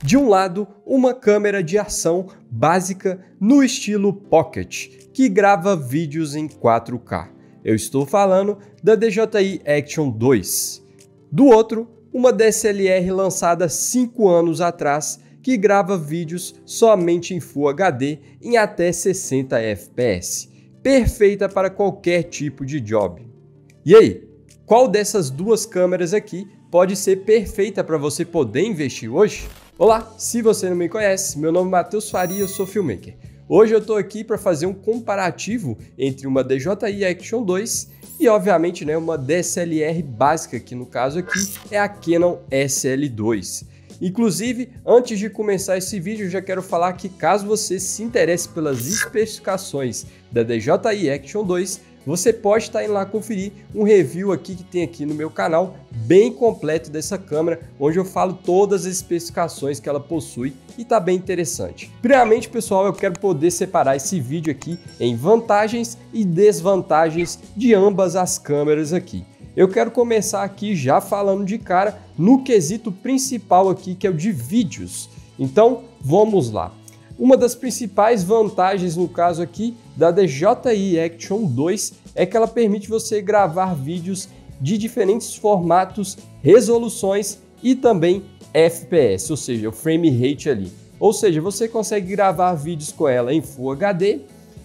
De um lado, uma câmera de ação básica no estilo Pocket, que grava vídeos em 4K. Eu estou falando da DJI Action 2. Do outro, uma DSLR lançada 5 anos atrás, que grava vídeos somente em Full HD em até 60 fps, perfeita para qualquer tipo de job. E aí, qual dessas duas câmeras aqui pode ser perfeita para você poder investir hoje? Olá, se você não me conhece, meu nome é Matheus Faria, eu sou filmmaker. Hoje eu estou aqui para fazer um comparativo entre uma DJI Action 2 e, obviamente, uma DSLR básica, que no caso aqui é a Canon SL2. Inclusive, antes de começar esse vídeo, eu já quero falar que caso você se interesse pelas especificações da DJI Action 2, você pode estar indo lá conferir um review aqui que tem aqui no meu canal, bem completo dessa câmera, onde eu falo todas as especificações que ela possui e tá bem interessante. Primeiramente, pessoal, eu quero poder separar esse vídeo aqui em vantagens e desvantagens de ambas as câmeras aqui. Eu quero começar aqui já falando de cara no quesito principal aqui, que é o de vídeos. Então, vamos lá. Uma das principais vantagens, no caso aqui, da DJI Action 2 é que ela permite você gravar vídeos de diferentes formatos, resoluções e também FPS, ou seja, o frame rate ali. Ou seja, você consegue gravar vídeos com ela em Full HD,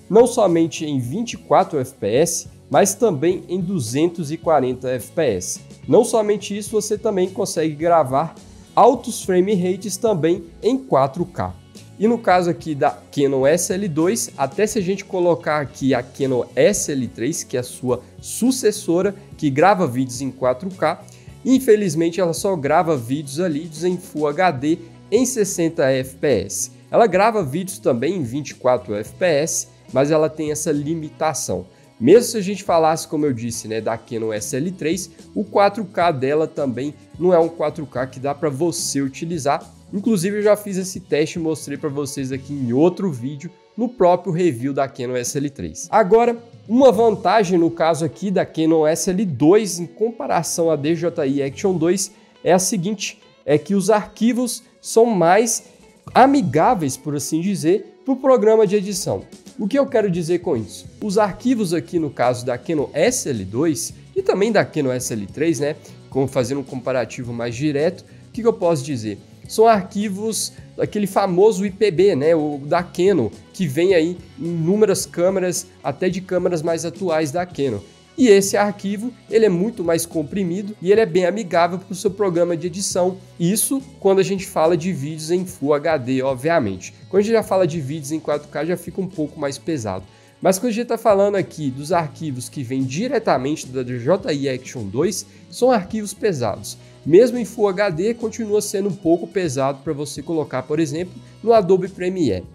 não somente em 24 FPS, mas também em 240 FPS. Não somente isso, você também consegue gravar altos frame rates também em 4K. E no caso aqui da Canon SL2, até se a gente colocar aqui a Canon SL3, que é a sua sucessora, que grava vídeos em 4K, infelizmente ela só grava vídeos ali em Full HD em 60 fps. Ela grava vídeos também em 24 fps, mas ela tem essa limitação. Mesmo se a gente falasse, como eu disse, da Canon SL3, o 4K dela também não é um 4K que dá para você utilizar. Inclusive, eu já fiz esse teste e mostrei para vocês aqui em outro vídeo, no próprio review da Canon SL3. Agora, uma vantagem no caso aqui da Canon SL2 em comparação à DJI Action 2 é a seguinte, é que os arquivos são mais amigáveis, por assim dizer, para o programa de edição. O que eu quero dizer com isso? Os arquivos aqui no caso da Canon SL2 e também da Canon SL3, como fazendo um comparativo mais direto, o que eu posso dizer? São arquivos daquele famoso IPB, o da Canon, que vem aí em inúmeras câmeras, até de câmeras mais atuais da Canon. E esse arquivo, ele é muito mais comprimido e ele é bem amigável para o seu programa de edição. Isso quando a gente fala de vídeos em Full HD, obviamente. Quando a gente já fala de vídeos em 4K, já fica um pouco mais pesado. Mas quando a gente está falando aqui dos arquivos que vêm diretamente da DJI Action 2, são arquivos pesados. Mesmo em Full HD, continua sendo um pouco pesado para você colocar, por exemplo, no Adobe Premiere.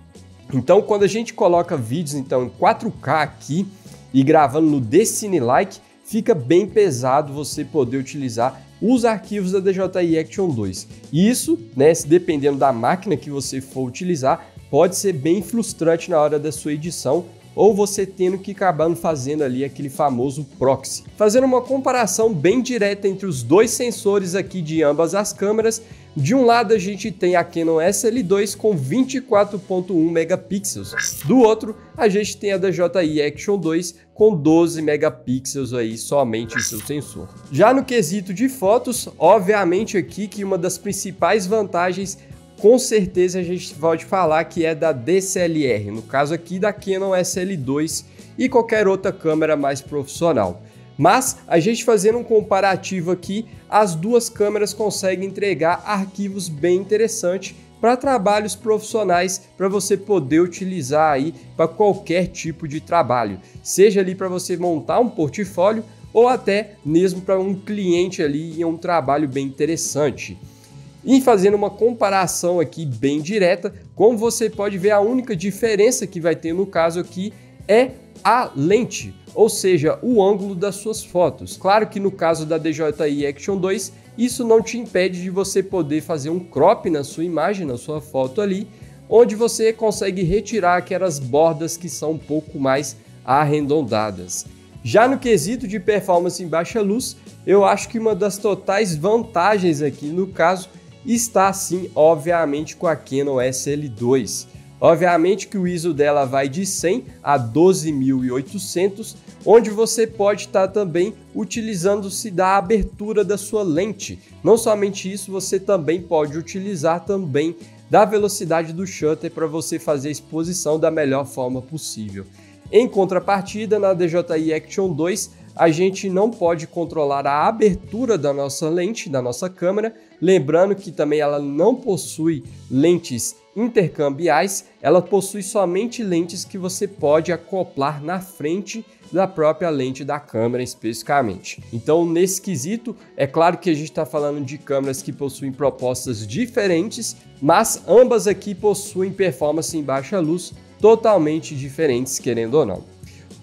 Então, quando a gente coloca vídeos em 4K aqui e gravando no DCineLike, fica bem pesado você poder utilizar os arquivos da DJI Action 2. E isso, dependendo da máquina que você for utilizar, pode ser bem frustrante na hora da sua edição, ou você tendo que acabar fazendo ali aquele famoso proxy. Fazendo uma comparação bem direta entre os dois sensores aqui de ambas as câmeras, de um lado a gente tem a Canon SL2 com 24.1 megapixels, do outro a gente tem a DJI Action 2 com 12 megapixels aí somente em seu sensor. Já no quesito de fotos, obviamente aqui que uma das principais vantagens com certeza a gente pode falar que é da DSLR, no caso aqui da Canon SL2 e qualquer outra câmera mais profissional. Mas a gente fazendo um comparativo aqui, as duas câmeras conseguem entregar arquivos bem interessantes para trabalhos profissionais, para você poder utilizar aí para qualquer tipo de trabalho, seja ali para você montar um portfólio ou até mesmo para um cliente ali em um trabalho bem interessante. E fazendo uma comparação aqui bem direta, como você pode ver, a única diferença que vai ter no caso aqui é a lente, ou seja, o ângulo das suas fotos. Claro que no caso da DJI Action 2, isso não te impede de você poder fazer um crop na sua imagem, na sua foto ali, onde você consegue retirar aquelas bordas que são um pouco mais arredondadas. Já no quesito de performance em baixa luz, eu acho que uma das totais vantagens aqui no caso está sim, obviamente, com a Canon SL2. Obviamente que o ISO dela vai de 100 a 12.800, onde você pode estar também utilizando-se da abertura da sua lente. Não somente isso, você também pode utilizar também da velocidade do shutter para você fazer a exposição da melhor forma possível. Em contrapartida, na DJI Action 2, a gente não pode controlar a abertura da nossa lente, da nossa câmera, lembrando que também ela não possui lentes intercambiais, ela possui somente lentes que você pode acoplar na frente da própria lente da câmera especificamente. Então, nesse quesito, é claro que a gente está falando de câmeras que possuem propostas diferentes, mas ambas aqui possuem performance em baixa luz totalmente diferentes, querendo ou não.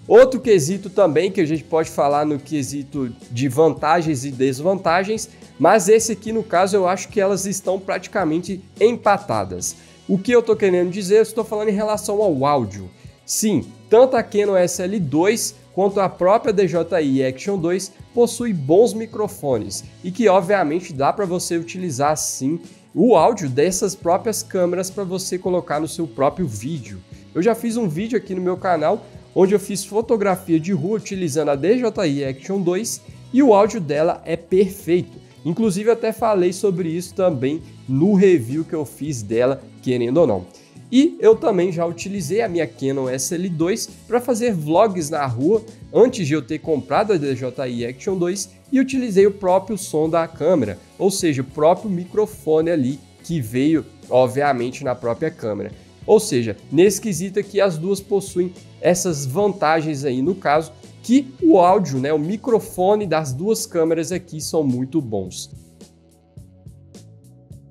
Outro quesito também que a gente pode falar no quesito de vantagens e desvantagens, mas esse aqui no caso eu acho que elas estão praticamente empatadas. O que eu estou querendo dizer, eu estou falando em relação ao áudio. Sim, tanto a Canon SL2 quanto a própria DJI Action 2 possui bons microfones e que obviamente dá para você utilizar sim o áudio dessas próprias câmeras para você colocar no seu próprio vídeo. Eu já fiz um vídeo aqui no meu canal onde eu fiz fotografia de rua utilizando a DJI Action 2 e o áudio dela é perfeito. Inclusive, eu até falei sobre isso também no review que eu fiz dela, querendo ou não. E eu também já utilizei a minha Canon SL2 para fazer vlogs na rua antes de eu ter comprado a DJI Action 2 e utilizei o próprio som da câmera, ou seja, o próprio microfone ali que veio, obviamente, na própria câmera. Ou seja, nesse quesito aqui as duas possuem essas vantagens aí, no caso, que o áudio, né, o microfone das duas câmeras aqui são muito bons.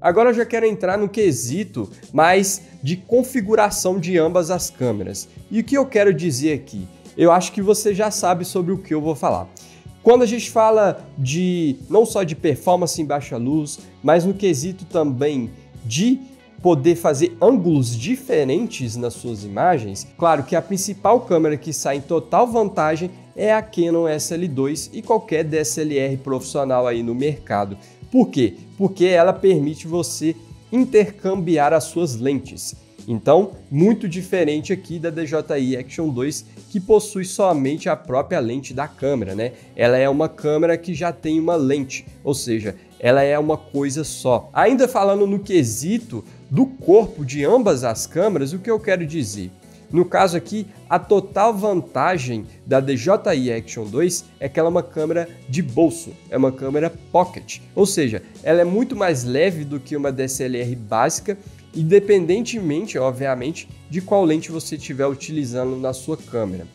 Agora eu já quero entrar no quesito mais de configuração de ambas as câmeras. E o que eu quero dizer aqui? Eu acho que você já sabe sobre o que eu vou falar. Quando a gente fala de não só de performance em baixa luz, mas no quesito também de poder fazer ângulos diferentes nas suas imagens, claro que a principal câmera que sai em total vantagem é a Canon SL2 e qualquer DSLR profissional aí no mercado. Por quê? Porque ela permite você intercambiar as suas lentes. Então, muito diferente aqui da DJI Action 2, que possui somente a própria lente da câmera, né? Ela é uma câmera que já tem uma lente, ou seja, ela é uma coisa só. Ainda falando no quesito do corpo de ambas as câmeras, o que eu quero dizer? No caso aqui, a total vantagem da DJI Action 2 é que ela é uma câmera de bolso, é uma câmera pocket, ou seja, ela é muito mais leve do que uma DSLR básica, independentemente, obviamente, de qual lente você estiver utilizando na sua câmera.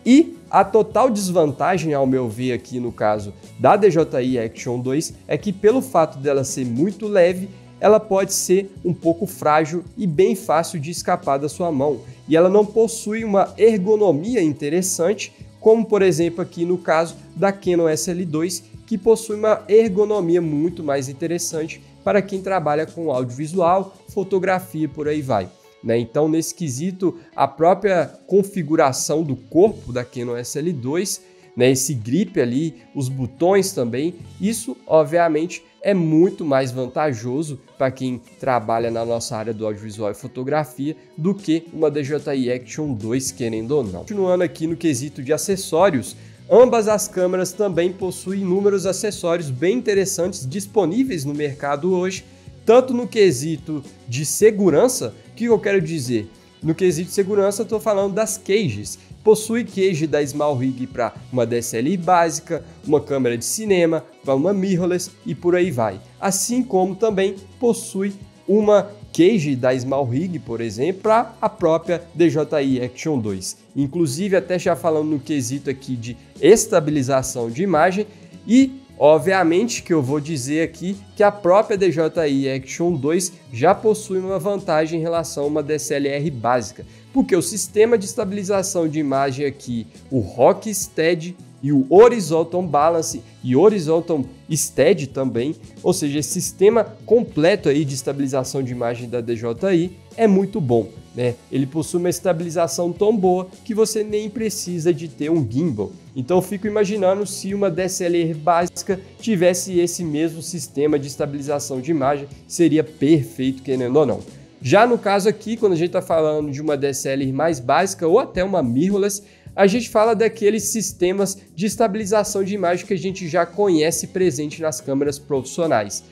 E a total desvantagem, ao meu ver aqui no caso da DJI Action 2, é que pelo fato dela ser muito leve, ela pode ser um pouco frágil e bem fácil de escapar da sua mão. E ela não possui uma ergonomia interessante, como por exemplo aqui no caso da Canon SL2, que possui uma ergonomia muito mais interessante para quem trabalha com audiovisual, fotografia e por aí vai. Então, nesse quesito, a própria configuração do corpo da Canon SL2, esse grip ali, os botões também, isso obviamente é muito mais vantajoso para quem trabalha na nossa área do audiovisual e fotografia do que uma DJI Action 2, querendo ou não. Continuando aqui no quesito de acessórios, ambas as câmeras também possuem inúmeros acessórios bem interessantes disponíveis no mercado hoje, tanto no quesito de segurança, o que eu quero dizer? No quesito de segurança, eu estou falando das cages. Possui cage da SmallRig para uma DSLR básica, uma câmera de cinema, para uma mirrorless e por aí vai. Assim como também possui uma cage da SmallRig, por exemplo, para a própria DJI Action 2. Inclusive, até já falando no quesito aqui de estabilização de imagem e obviamente que eu vou dizer aqui que a própria DJI Action 2 já possui uma vantagem em relação a uma DSLR básica, porque o sistema de estabilização de imagem aqui, o Rocksteady, e o Horizontal Balance e Horizontal Steady também, ou seja, esse sistema completo aí de estabilização de imagem da DJI é muito bom, né? Ele possui uma estabilização tão boa que você nem precisa de ter um gimbal. Então eu fico imaginando se uma DSLR básica tivesse esse mesmo sistema de estabilização de imagem, seria perfeito, querendo ou não. Já no caso aqui, quando a gente está falando de uma DSLR mais básica ou até uma mirrorless, a gente fala daqueles sistemas de estabilização de imagem que a gente já conhece presente nas câmeras profissionais.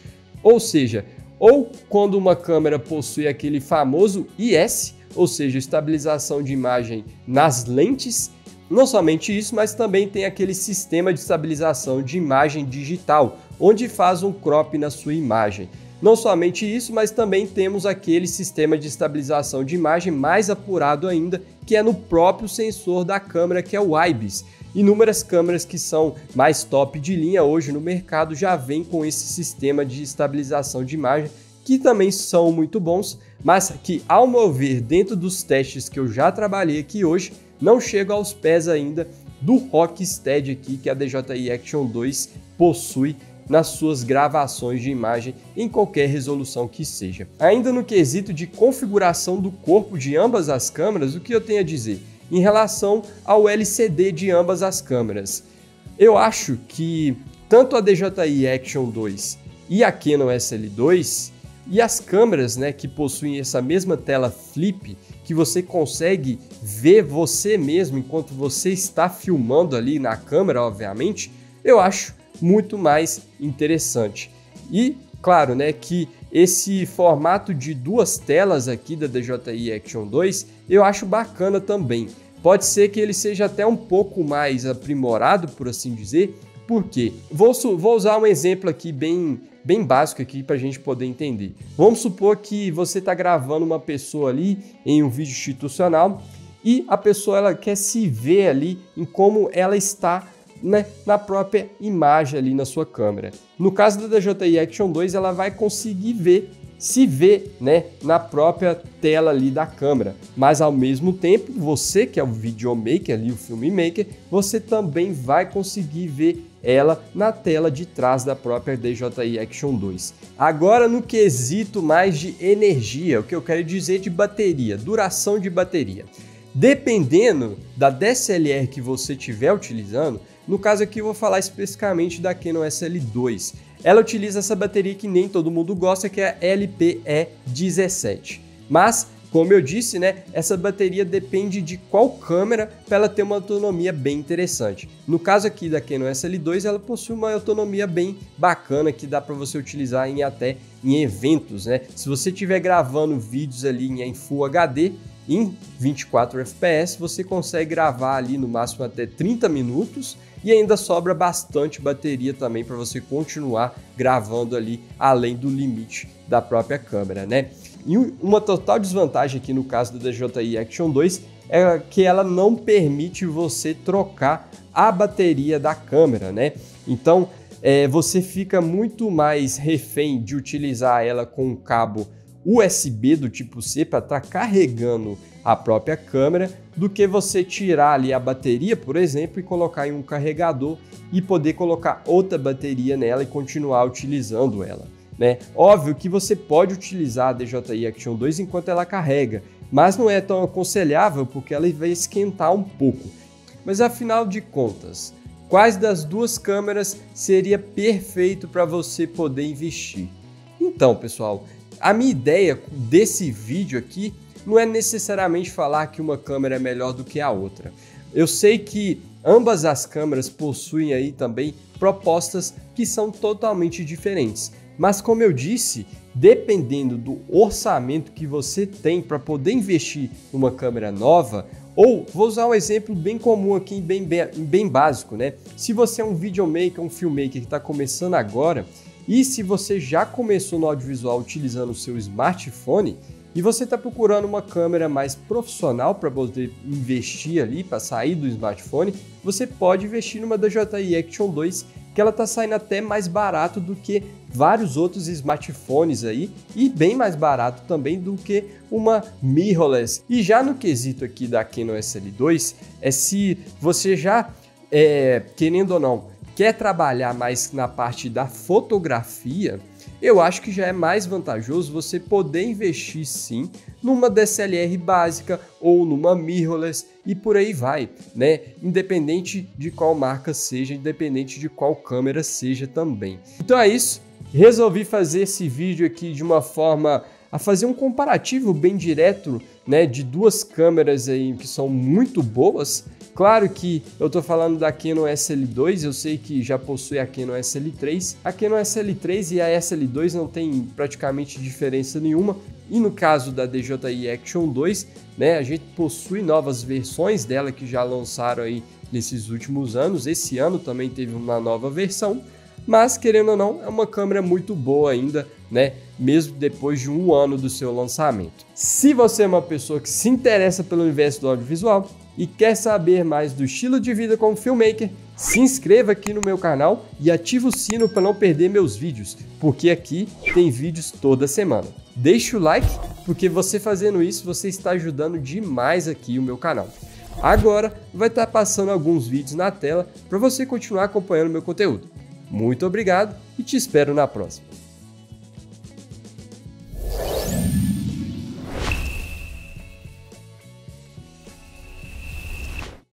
Ou seja, ou quando uma câmera possui aquele famoso IS, ou seja, estabilização de imagem nas lentes. Não somente isso, mas também tem aquele sistema de estabilização de imagem digital, onde faz um crop na sua imagem. Não somente isso, mas também temos aquele sistema de estabilização de imagem mais apurado ainda, que é no próprio sensor da câmera, que é o IBIS. Inúmeras câmeras que são mais top de linha hoje no mercado já vêm com esse sistema de estabilização de imagem, que também são muito bons, mas que, ao meu ver, dentro dos testes que eu já trabalhei aqui hoje, não chega aos pés ainda do Rocksteady aqui, que a DJI Action 2 possui nas suas gravações de imagem em qualquer resolução que seja. Ainda no quesito de configuração do corpo de ambas as câmeras, o que eu tenho a dizer? Em relação ao LCD de ambas as câmeras, eu acho que tanto a DJI Action 2 e a Canon SL2 e as câmeras, né, que possuem essa mesma tela flip, que você consegue ver você mesmo enquanto você está filmando ali na câmera, obviamente, eu acho muito mais interessante. E claro, né, que esse formato de duas telas aqui da DJI Action 2 eu acho bacana também. Pode ser que ele seja até um pouco mais aprimorado, por assim dizer, porque vou usar um exemplo aqui bem básico aqui para a gente poder entender. Vamos supor que você está gravando uma pessoa ali em um vídeo institucional e a pessoa ela quer se ver ali em como ela está, né, na própria imagem ali na sua câmera. No caso da DJI Action 2, ela vai conseguir se ver, né, na própria tela ali da câmera, mas ao mesmo tempo, você que é o videomaker ali, o filmmaker, você também vai conseguir ver ela na tela de trás da própria DJI Action 2. Agora no quesito mais de energia, o que eu quero dizer de bateria, duração de bateria. Dependendo da DSLR que você estiver utilizando, no caso aqui eu vou falar especificamente da Canon SL2. Ela utiliza essa bateria que nem todo mundo gosta, que é a LPE17. Mas, como eu disse, né, essa bateria depende de qual câmera para ela ter uma autonomia bem interessante. No caso aqui da Canon SL2, ela possui uma autonomia bem bacana que dá para você utilizar até em eventos, né? Se você estiver gravando vídeos ali em Full HD, em 24 fps, você consegue gravar ali no máximo até 30 minutos e ainda sobra bastante bateria também para você continuar gravando ali além do limite da própria câmera, né? E uma total desvantagem aqui no caso da DJI Action 2 é que ela não permite você trocar a bateria da câmera, né? Então você fica muito mais refém de utilizar ela com um cabo USB do tipo C para estar carregando a própria câmera do que você tirar ali a bateria, por exemplo, e colocar em um carregador e poder colocar outra bateria nela e continuar utilizando ela, né? Óbvio que você pode utilizar a DJI Action 2 enquanto ela carrega, mas não é tão aconselhável porque ela vai esquentar um pouco. Mas afinal de contas, quais das duas câmeras seria perfeito para você poder investir? Então, pessoal, a minha ideia desse vídeo aqui não é necessariamente falar que uma câmera é melhor do que a outra. Eu sei que ambas as câmeras possuem aí também propostas que são totalmente diferentes. Mas como eu disse, dependendo do orçamento que você tem para poder investir numa câmera nova, ou vou usar um exemplo bem comum aqui, bem básico, né? Se você é um videomaker, um filmmaker que está começando agora, e se você já começou no audiovisual utilizando o seu smartphone e você está procurando uma câmera mais profissional para poder investir ali, para sair do smartphone, você pode investir numa DJI Action 2, que ela está saindo até mais barato do que vários outros smartphones aí e bem mais barato também do que uma mirrorless. E já no quesito aqui da Canon SL2, se você já querendo ou não, quer trabalhar mais na parte da fotografia, eu acho que já é mais vantajoso você poder investir sim numa DSLR básica ou numa mirrorless e por aí vai, né? Independente de qual marca seja, independente de qual câmera seja também. Então é isso, resolvi fazer esse vídeo aqui de uma forma a fazer um comparativo bem direto, né, de duas câmeras aí que são muito boas. Claro que eu tô falando da Canon SL2, eu sei que já possui a Canon SL3. A Canon SL3 e a SL2 não tem praticamente diferença nenhuma. E no caso da DJI Action 2, né, a gente possui novas versões dela que já lançaram aí nesses últimos anos. Esse ano também teve uma nova versão. Mas, querendo ou não, é uma câmera muito boa ainda, né? Mesmo depois de um ano do seu lançamento. Se você é uma pessoa que se interessa pelo universo do audiovisual e quer saber mais do estilo de vida como filmmaker, se inscreva aqui no meu canal e ative o sino para não perder meus vídeos, porque aqui tem vídeos toda semana. Deixe o like, porque você fazendo isso, você está ajudando demais aqui o meu canal. Agora vai estar passando alguns vídeos na tela para você continuar acompanhando meu conteúdo. Muito obrigado e te espero na próxima.